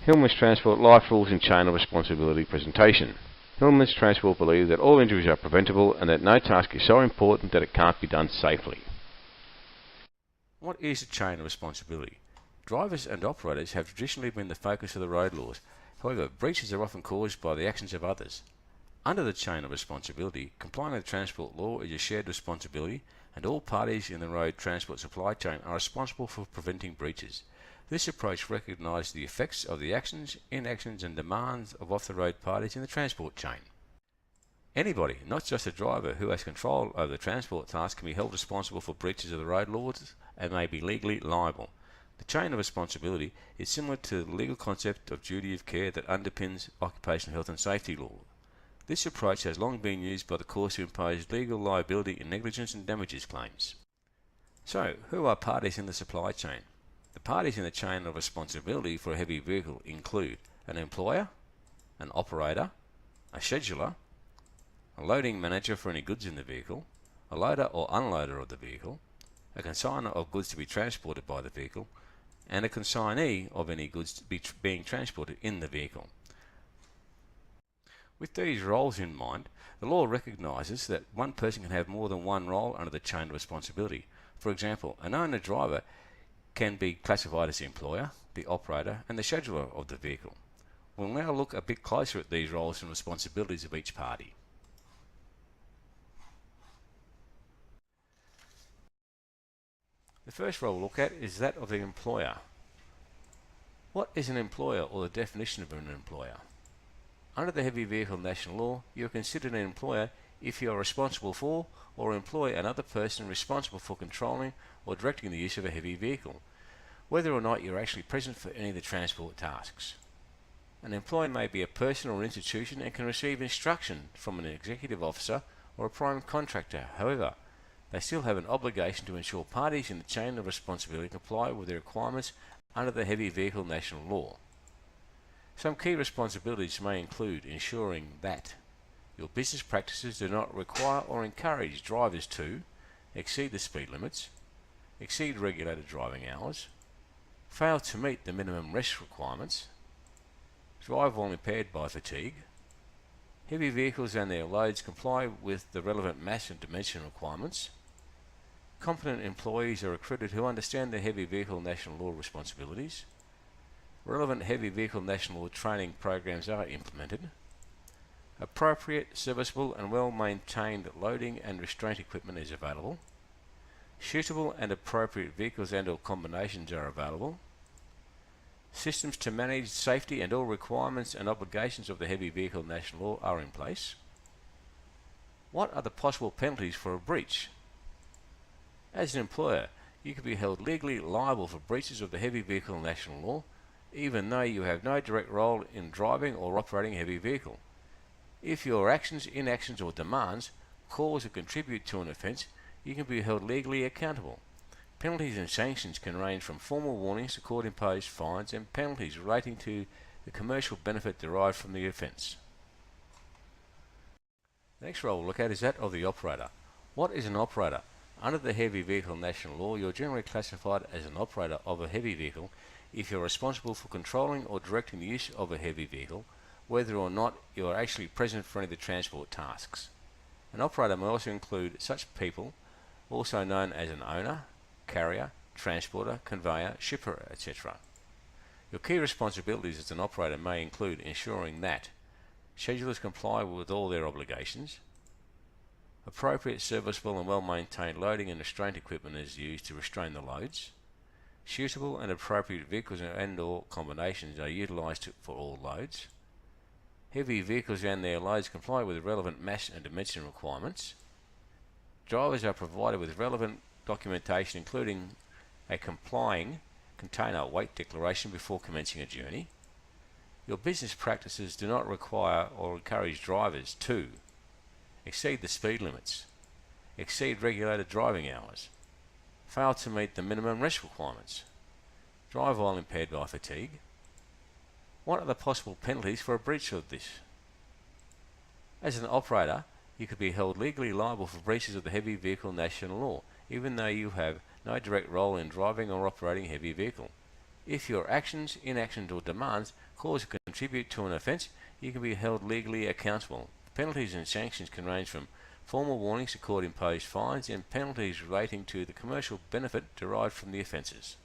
Hillmans Transport Life Rules and Chain of Responsibility presentation. Hillmans Transport believe that all injuries are preventable and that no task is so important that it can't be done safely. What is a chain of responsibility? Drivers and operators have traditionally been the focus of the road laws. However, breaches are often caused by the actions of others. Under the chain of responsibility, complying with transport law is a shared responsibility, and all parties in the road transport supply chain are responsible for preventing breaches. This approach recognises the effects of the actions, inactions and demands of off-the-road parties in the transport chain. Anybody, not just a driver, who has control over the transport task can be held responsible for breaches of the road laws and may be legally liable. The chain of responsibility is similar to the legal concept of duty of care that underpins occupational health and safety law. This approach has long been used by the courts to impose legal liability in negligence and damages claims. So, who are parties in the supply chain? The parties in the chain of responsibility for a heavy vehicle include an employer, an operator, a scheduler, a loading manager for any goods in the vehicle, a loader or unloader of the vehicle, a consigner of goods to be transported by the vehicle, and a consignee of any goods being transported in the vehicle. With these roles in mind, the law recognises that one person can have more than one role under the chain of responsibility. For example, an owner-driver can be classified as the employer, the operator and the scheduler of the vehicle. We'll now look a bit closer at these roles and responsibilities of each party. The first role we'll look at is that of the employer. What is an employer, or the definition of an employer? Under the Heavy Vehicle National Law, you are considered an employer if you are responsible for or employ another person responsible for controlling or directing the use of a heavy vehicle, whether or not you are actually present for any of the transport tasks. An employer may be a person or institution and can receive instruction from an executive officer or a prime contractor. However, they still have an obligation to ensure parties in the chain of responsibility comply with the requirements under the Heavy Vehicle National Law. Some key responsibilities may include ensuring that your business practices do not require or encourage drivers to exceed the speed limits, exceed regulated driving hours, fail to meet the minimum rest requirements, drive while impaired by fatigue, heavy vehicles and their loads comply with the relevant mass and dimension requirements, competent employees are recruited who understand the Heavy Vehicle National Law responsibilities, relevant Heavy Vehicle National Law training programs are implemented, appropriate, serviceable and well-maintained loading and restraint equipment is available, suitable and appropriate vehicles and/or combinations are available, systems to manage safety and all requirements and obligations of the Heavy Vehicle National Law are in place. What are the possible penalties for a breach? As an employer, you can be held legally liable for breaches of the Heavy Vehicle National Law, even though you have no direct role in driving or operating a heavy vehicle. If your actions, inactions or demands cause or contribute to an offence, you can be held legally accountable. Penalties and sanctions can range from formal warnings to court-imposed fines and penalties relating to the commercial benefit derived from the offence. The next role we'll look at is that of the operator. What is an operator? Under the Heavy Vehicle National Law, you're generally classified as an operator of a heavy vehicle if you're responsible for controlling or directing the use of a heavy vehicle, whether or not you are actually present for any of the transport tasks. An operator may also include such people, also known as an owner, carrier, transporter, conveyor, shipper, etc. Your key responsibilities as an operator may include ensuring that schedulers comply with all their obligations, appropriate, serviceable and well-maintained loading and restraint equipment is used to restrain the loads, suitable and appropriate vehicles and/or combinations are utilised for all loads, heavy vehicles and their loads comply with relevant mass and dimension requirements, drivers are provided with relevant documentation including a complying container weight declaration before commencing a journey, your business practices do not require or encourage drivers to exceed the speed limits, exceed regulated driving hours, fail to meet the minimum rest requirements, drive while impaired by fatigue. What are the possible penalties for a breach of this? As an operator, you could be held legally liable for breaches of the Heavy Vehicle National Law, even though you have no direct role in driving or operating a heavy vehicle. If your actions, inactions or demands cause or contribute to an offence, you can be held legally accountable. Penalties and sanctions can range from formal warnings to court-imposed fines and penalties relating to the commercial benefit derived from the offences.